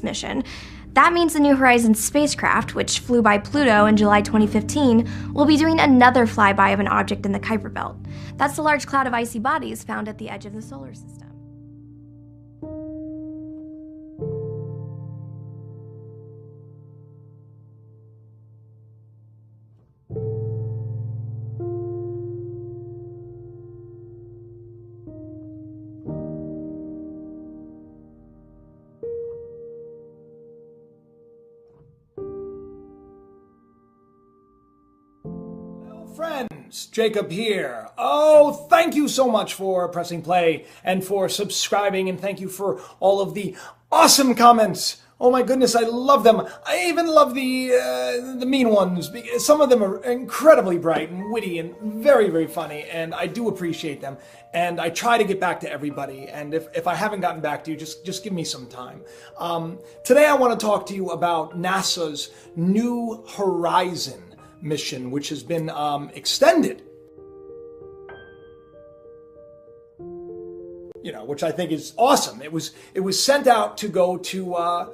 mission. That means the New Horizons spacecraft, which flew by Pluto in July 2015, will be doing another flyby of an object in the Kuiper Belt. That's the large cloud of icy bodies found at the edge of the solar system. Friends, Jacob here. Oh, thank you so much for pressing play and for subscribing, and thank you for all of the awesome comments. Oh my goodness, I love them. I even love the mean ones, because some of them are incredibly bright and witty and very, very funny, and I do appreciate them. And I try to get back to everybody, and if I haven't gotten back to you, just give me some time. Today I want to talk to you about NASA's New Horizon mission, which has been extended, which I think is awesome. It was sent out to go to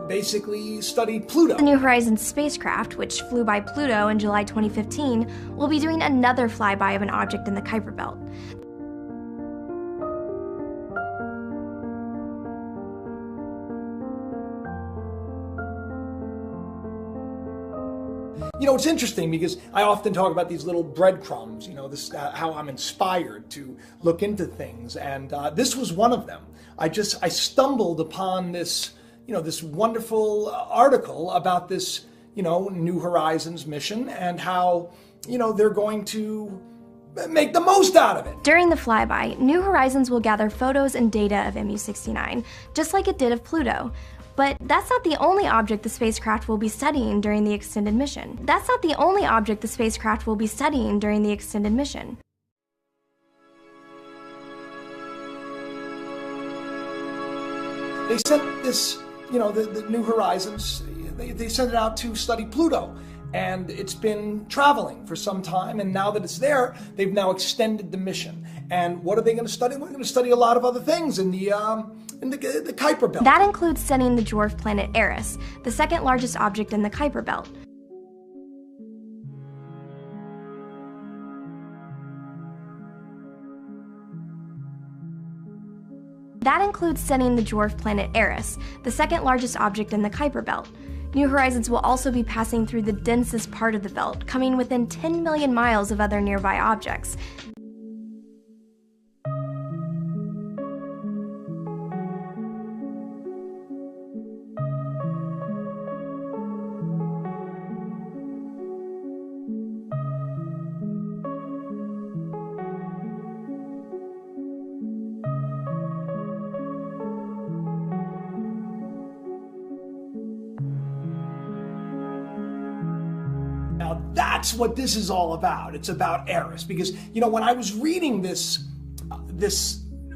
basically study Pluto. The New Horizons spacecraft, which flew by Pluto in July 2015, will be doing another flyby of an object in the Kuiper Belt. It's interesting because I often talk about these little breadcrumbs, this how I'm inspired to look into things, and this was one of them. I stumbled upon this, this wonderful article about this, New Horizons mission and how, they're going to make the most out of it. During the flyby, New Horizons will gather photos and data of MU-69, just like it did of Pluto. But that's not the only object the spacecraft will be studying during the extended mission. They sent this, the New Horizons, they sent it out to study Pluto. And it's been traveling for some time, and now that it's there, they've now extended the mission. And what are they going to study? We're going to study a lot of other things in the Kuiper Belt. That includes studying the dwarf planet Eris, the second largest object in the Kuiper Belt. New Horizons will also be passing through the densest part of the belt, coming within 10 million miles of other nearby objects. Now that's what this is all about. It's about Eris, because when I was reading this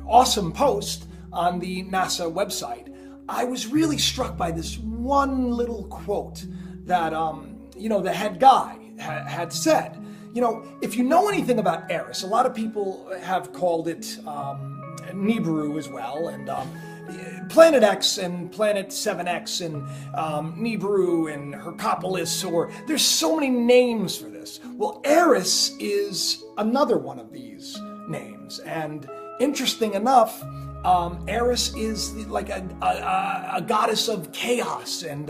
awesome post on the NASA website, I was really struck by this one little quote that the head guy had said. If you know anything about Eris, a lot of people have called it Nibiru as well, and Planet X and Planet 7X and Nibiru and Hercopolis, or there's so many names for this. Well, Eris is another one of these names, and interesting enough, Eris is like a goddess of chaos and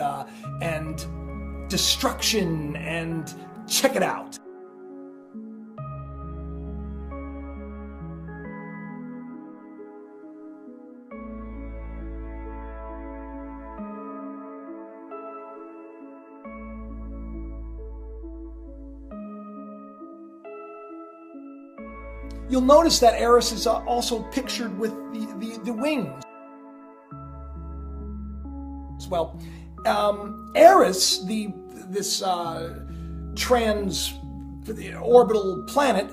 destruction, and check it out. You'll notice that Eris is also pictured with the wings. Well, Eris, this trans-orbital planet,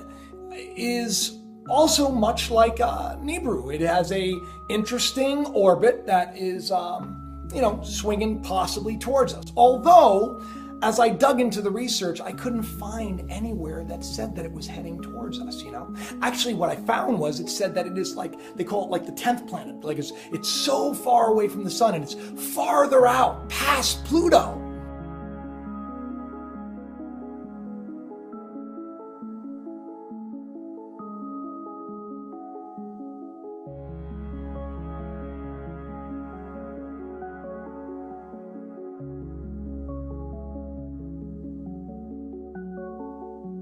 is also much like Nibiru. It has a interesting orbit that is, swinging possibly towards us. Although as I dug into the research, I couldn't find anywhere that said that it was heading towards us, Actually, what I found was it said that it is like, they call it like the 10th planet. Like it's so far away from the sun and it's farther out past Pluto.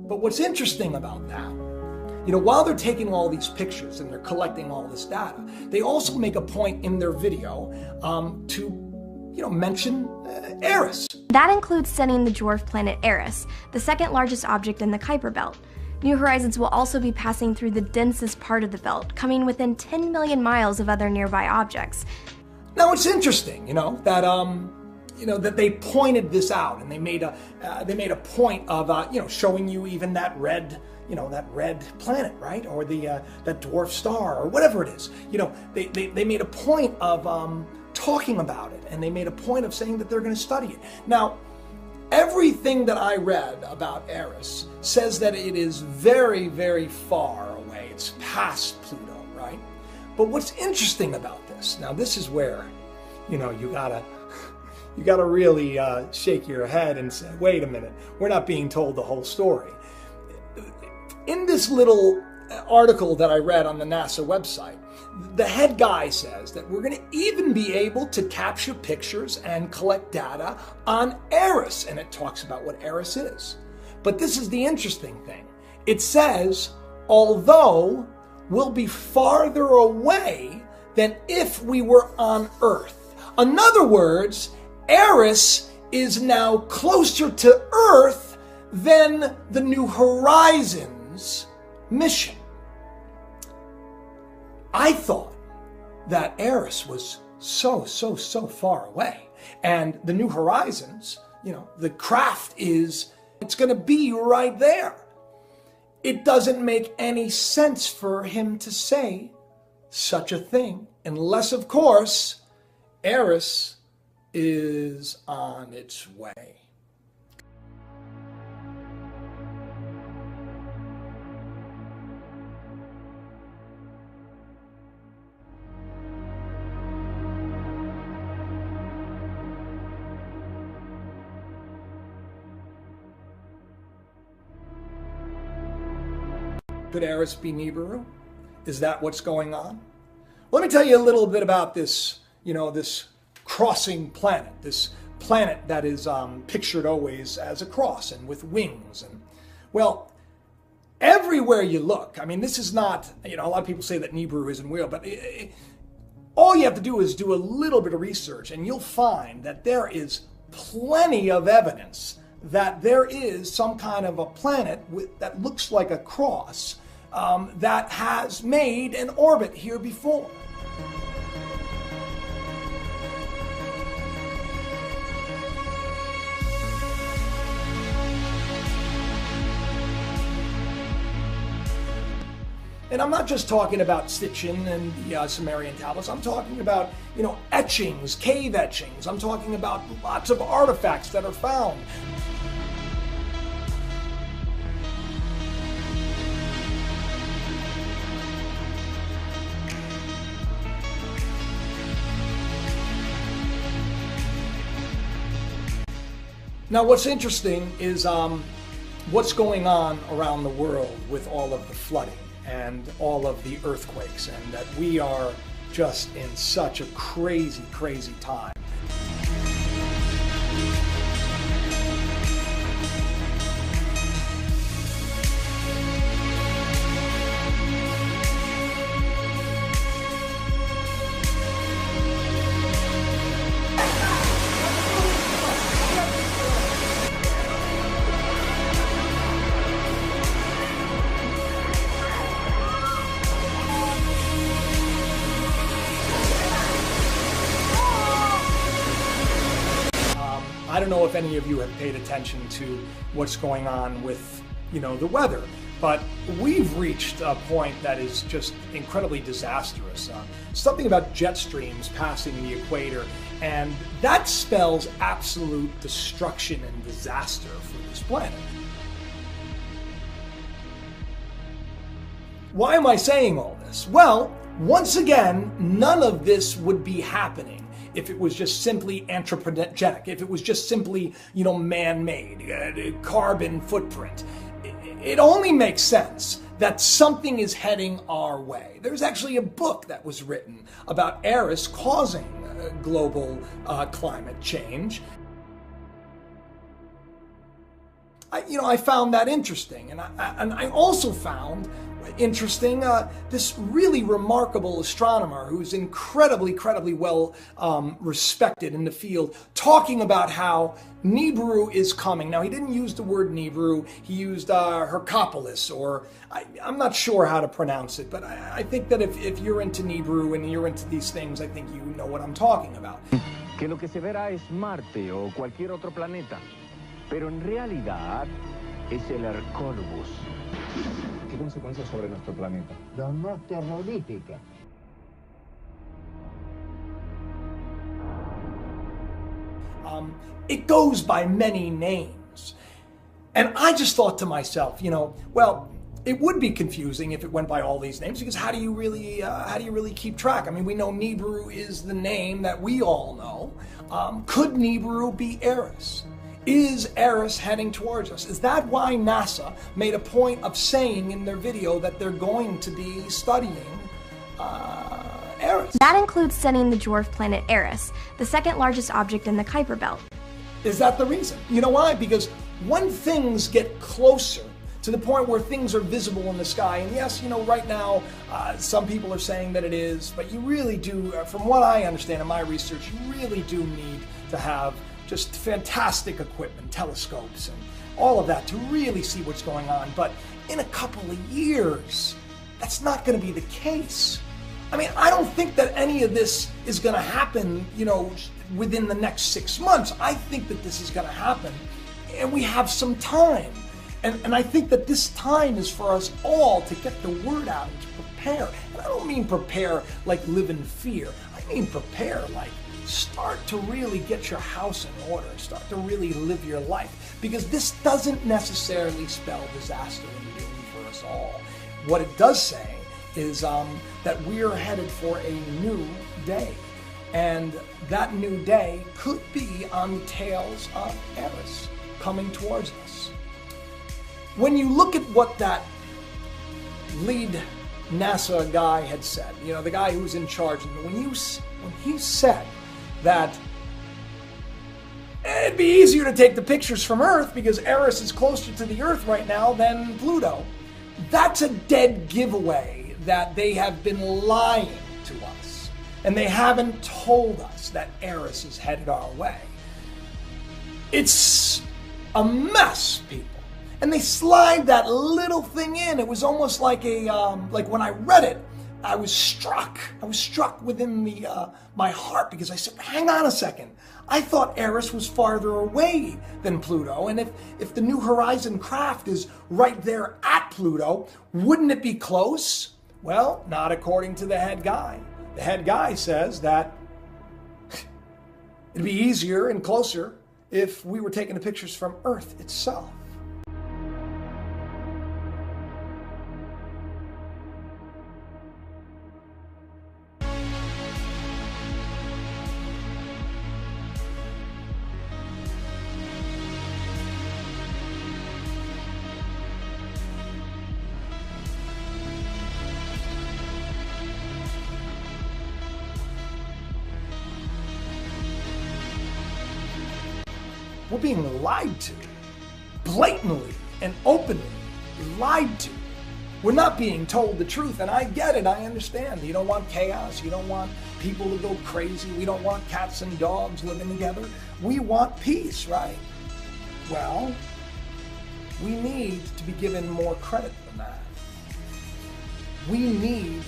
But what's interesting about that, while they're taking all these pictures and they're collecting all this data, they also make a point in their video to, mention Eris. That includes studying the dwarf planet Eris, the second largest object in the Kuiper Belt. New Horizons will also be passing through the densest part of the belt, coming within 10 million miles of other nearby objects. Now it's interesting, that they pointed this out, and they made a point of showing you even that red planet, right, or that dwarf star or whatever it is. They made a point of talking about it, and they made a point of saying that they're going to study it. Now, everything that I read about Eris says that it is very, very far away. It's past Pluto, right? But what's interesting about this? Now, this is where you gotta really shake your head and say, wait a minute, we're not being told the whole story. In this little article that I read on the NASA website, the head guy says that we're going to even be able to capture pictures and collect data on Eris, and it talks about what Eris is. But this is the interesting thing. It says, although we'll be farther away than if we were on Earth. In other words, Eris is now closer to Earth than the New Horizons mission. I thought that Eris was so far away. And the New Horizons, the craft it's going to be right there. It doesn't make any sense for him to say such a thing, unless, of course, Eris is on its way. Could Eris be Nibiru? Is that what's going on? Let me tell you a little bit about this, this crossing planet, this planet that is pictured always as a cross and with wings. And well, everywhere you look, I mean, this is not, a lot of people say that Nibiru isn't real, but all you have to do is do a little bit of research and you'll find that there is plenty of evidence that there is some kind of a planet that looks like a cross that has made an orbit here before. And I'm not just talking about Sitchin and the Sumerian tablets. I'm talking about, etchings, cave etchings. I'm talking about lots of artifacts that are found. Now, what's interesting is what's going on around the world with all of the flooding and all of the earthquakes, and that we are just in such a crazy, crazy time. I don't know if any of you have paid attention to what's going on with, the weather, But we've reached a point that is just incredibly disastrous. Something about jet streams passing the equator, and that spells absolute destruction and disaster for this planet. Why am I saying all this? Well, once again, none of this would be happening if it was just simply anthropogenic, if it was just simply, man-made, carbon footprint. It only makes sense that something is heading our way. There's actually a book that was written about Eris causing global climate change. I found that interesting, and I also found interesting this really remarkable astronomer who's incredibly well respected in the field, talking about how Nibiru is coming. Now, he didn't use the word Nibiru, he used Hercopolis, or I'm not sure how to pronounce it, but I think that if you're into Nibiru and you're into these things, I think you know what I'm talking about. Que lo que se verá es Marte o cualquier otro planeta, pero en realidad es el Hercólogos. ¿Qué consecuencias sobre nuestro planeta? Las más terroríficas. It goes by many names. And I just thought to myself, well, it would be confusing if it went by all these names, because how do you really keep track? I mean, we know Nibiru is the name that we all know. Could Nibiru be Eris? Is Eris heading towards us? Is that why NASA made a point of saying in their video that they're going to be studying Eris? That includes studying the dwarf planet Eris, the second largest object in the Kuiper Belt. Is that the reason? You know why? Because when things get closer to the point where things are visible in the sky, and yes, right now, some people are saying that it is, but you really do, from what I understand in my research, you really do need to have just fantastic equipment, telescopes, and all of that to really see what's going on. But in a couple of years, that's not going to be the case. I mean, I don't think that any of this is going to happen, within the next 6 months. I think that this is going to happen, and we have some time. And I think that this time is for us all to get the word out and to prepare. And I don't mean prepare like live in fear. I mean prepare like start to really get your house in order, start to really live your life, because this doesn't necessarily spell disaster and doom for us all. What it does say is that we're headed for a new day, and that new day could be on the tails of Eris coming towards us. When you look at what that lead NASA guy had said, the guy who was in charge, when he said that it'd be easier to take the pictures from Earth because Eris is closer to the Earth right now than Pluto, that's a dead giveaway that they have been lying to us, and they haven't told us that Eris is headed our way. It's a mess, people. And they slide that little thing in. It was almost like like when I read it, I was struck within my heart, because I said, hang on a second. I thought Eris was farther away than Pluto, and if the New Horizon craft is right there at Pluto, wouldn't it be close? Well, not according to the head guy. The head guy says that it'd be easier and closer if we were taking the pictures from Earth itself. We're being lied to, blatantly and openly lied to. We're not being told the truth, and I get it, I understand. You don't want chaos, you don't want people to go crazy, we don't want cats and dogs living together. We want peace, right? Well, we need to be given more credit than that. We need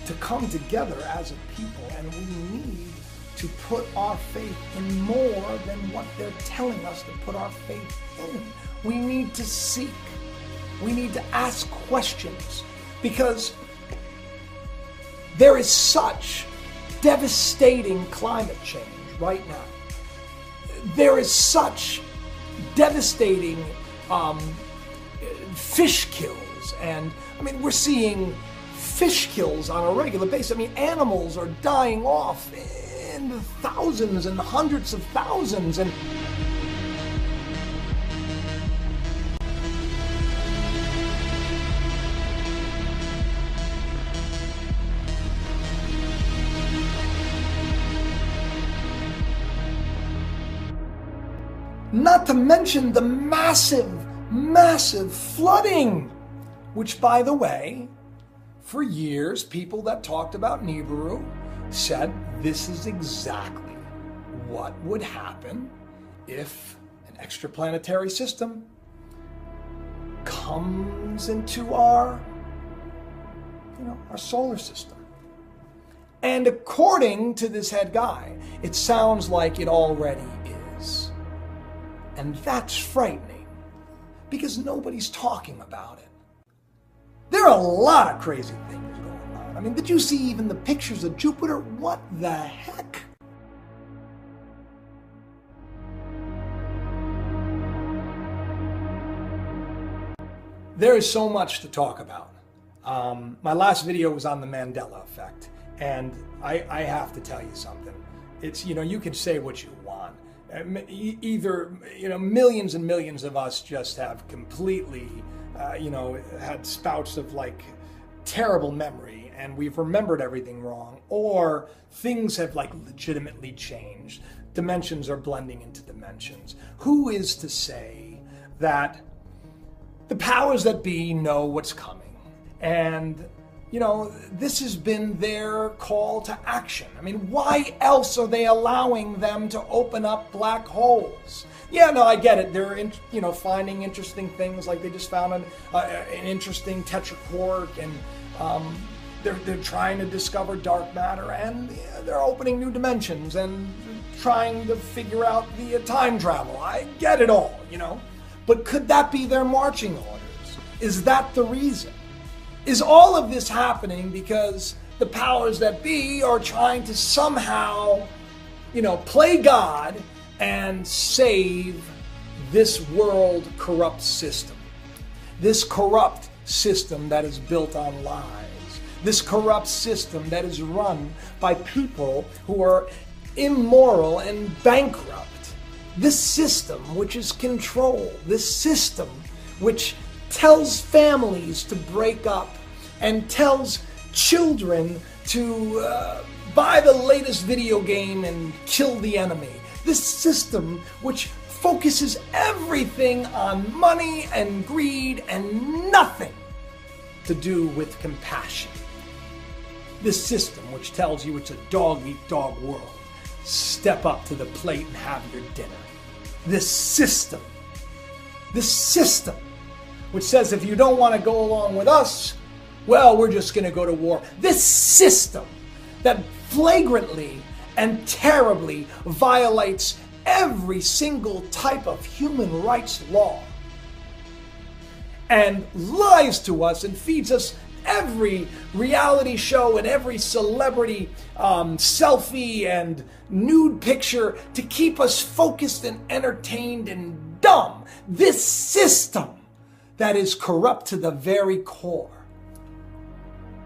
to come together as a people, and we need to put our faith in more than what they're telling us to put our faith in. We need to seek We need to ask questions because there is such devastating climate change right now. There is such devastating fish kills, and I mean, we're seeing fish kills on a regular basis. I mean, animals are dying off in the thousands and hundreds of thousands, and not to mention the massive, massive flooding, which, by the way, for years, people that talked about Nibiru said this is exactly what would happen if an extraplanetary system comes into our solar system. And according to this head guy, it sounds like it already is. And that's frightening because nobody's talking about it. There are a lot of crazy things going on. I mean, did you see even the pictures of Jupiter? What the heck? There is so much to talk about. My last video was on the Mandela effect, and I have to tell you something. It's, you can say what you want. Either, millions and millions of us just have completely, had spouts of like terrible memory and we've remembered everything wrong, or things have like legitimately changed. Dimensions are blending into dimensions. Who is to say that the powers that be know what's coming? And this has been their call to action. I mean, why else are they allowing them to open up black holes? Yeah, no, I get it. They're, finding interesting things, like they just found an interesting tetraquark, and they're trying to discover dark matter, and they're opening new dimensions and trying to figure out the time travel. I get it all, But could that be their marching orders? Is that the reason? Is all of this happening because the powers that be are trying to somehow, play God and save this world corrupt system? This corrupt system that is built on lies. This corrupt system that is run by people who are immoral and bankrupt. This system which is control. This system which tells families to break up and tells children to buy the latest video game and kill the enemy. This system which focuses everything on money and greed and nothing to do with compassion. This system which tells you it's a dog-eat-dog world. Step up to the plate and have your dinner. This system which says if you don't want to go along with us, well, we're just going to go to war. This system that flagrantly and terribly violates every single type of human rights law and lies to us and feeds us every reality show and every celebrity selfie and nude picture to keep us focused and entertained and dumb. This system that is corrupt to the very core.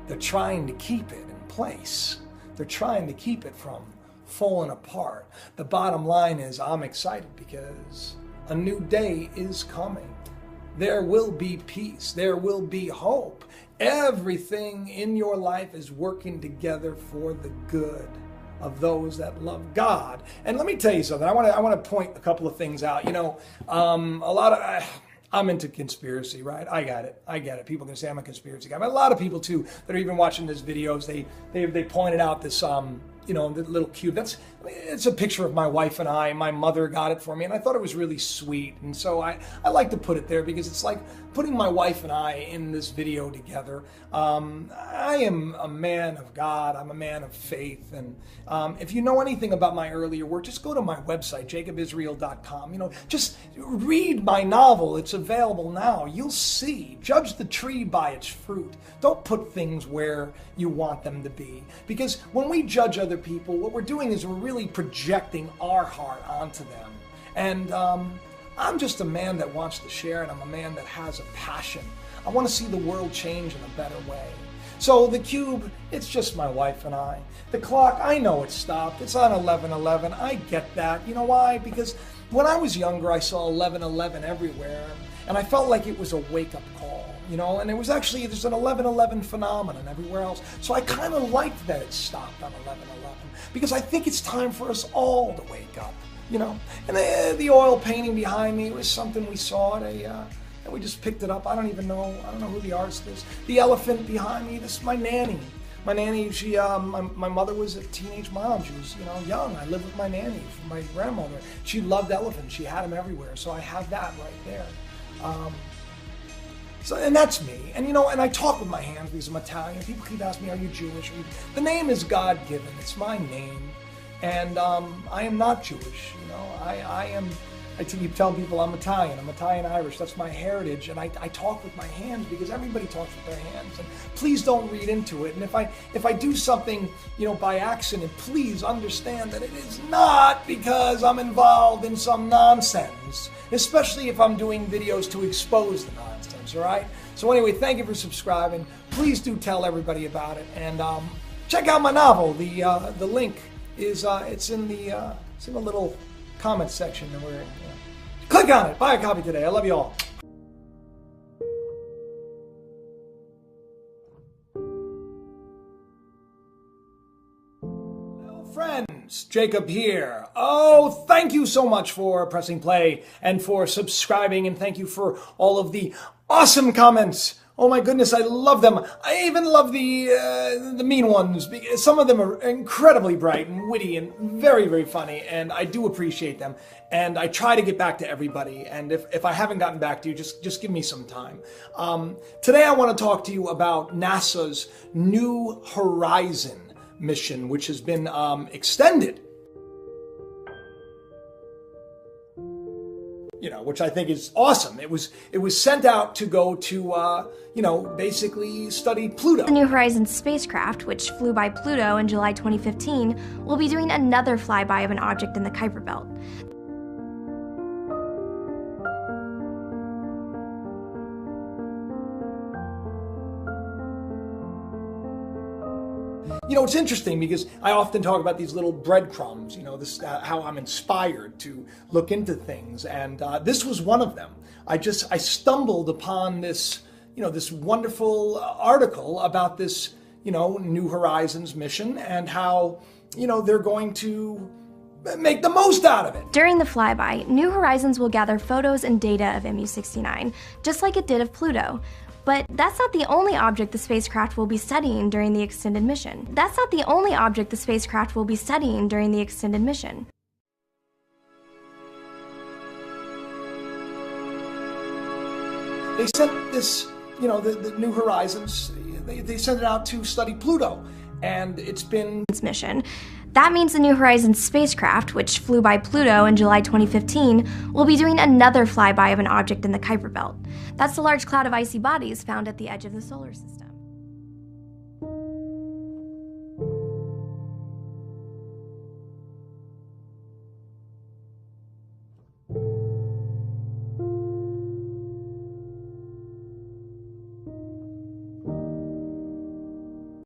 They're trying to keep it in place. They're trying to keep it from falling apart. The bottom line is I'm excited because a new day is coming. There will be peace. There will be hope. Everything in your life is working together for the good of those that love God. And let me tell you something. I want to point a couple of things out. I'm into conspiracy, right? I get it. People can say I'm a conspiracy guy. But a lot of people too that are even watching these videos, they pointed out this you know, the little cube. It's a picture of my wife and I. My mother got it for me, and I thought it was really sweet. And so I like to put it there because it's like putting my wife and I in this video together. I am a man of God. I'm a man of faith. And if you know anything about my earlier work, just go to my website, jacobisrael.com. You know, just read my novel. It's available now. You'll see. Judge the tree by its fruit. Don't put things where you want them to be. Because when we judge other people, what we're doing is we're really projecting our heart onto them. And I'm just a man that wants to share, and I'm a man that has a passion. I want to see the world change in a better way. So the cube, it's just my wife and I. The clock, I know it's stopped. It's on 11:11. I get that. You know why? Because when I was younger, I saw 11:11 everywhere, and I felt like it was a wake-up call. You know, and it was actually, there's an 11:11 phenomenon everywhere else. So I kind of liked that it stopped on 11:11 because I think it's time for us all to wake up, you know. And the oil painting behind me was something we saw at and we just picked it up. I don't know who the artist is. The elephant behind me, this is my nanny. My nanny, she, my mother was a teenage mom. She was, you know, young. I lived with my nanny, my grandmother. She loved elephants. She had them everywhere. So I have that right there. So, and that's me. And you know, and I talk with my hands because I'm Italian. People keep asking me, are you Jewish? The name is God-given. It's my name. And I am not Jewish. You know, I keep telling people I'm Italian. I'm Italian-Irish. That's my heritage. And I talk with my hands because everybody talks with their hands. And please don't read into it. And if I do something, you know, by accident, please understand that it is not because I'm involved in some nonsense, especially if I'm doing videos to expose the nonsense, all right? So anyway, thank you for subscribing. Please do tell everybody about it. And check out my novel. The link is, it's in the little comments section. And click on it. Buy a copy today. I love you all. Hello, friends. Jacob here. Oh, thank you so much for pressing play and for subscribing, and thank you for all of the awesome comments. Oh my goodness, I love them. I even love the mean ones. Some of them are incredibly bright and witty and very, very funny, and I do appreciate them. And I try to get back to everybody, and if I haven't gotten back to you, just give me some time. Today I want to talk to you about NASA's New Horizon mission, which has been extended. You know, which I think is awesome. It was sent out to go to, you know, basically study Pluto. The New Horizons spacecraft, which flew by Pluto in July 2015, will be doing another flyby of an object in the Kuiper Belt. You know, it's interesting because I often talk about these little breadcrumbs, you know, this how I'm inspired to look into things, and this was one of them. I stumbled upon this, you know, this wonderful article about this, you know, New Horizons mission and how, you know, they're going to make the most out of it. During the flyby, New Horizons will gather photos and data of MU-69, just like it did of Pluto. But that's not the only object the spacecraft will be studying during the extended mission. They sent this, you know, the New Horizons, they sent it out to study Pluto, and it's been... mission. That means the New Horizons spacecraft, which flew by Pluto in July 2015, will be doing another flyby of an object in the Kuiper Belt. That's the large cloud of icy bodies found at the edge of the solar system.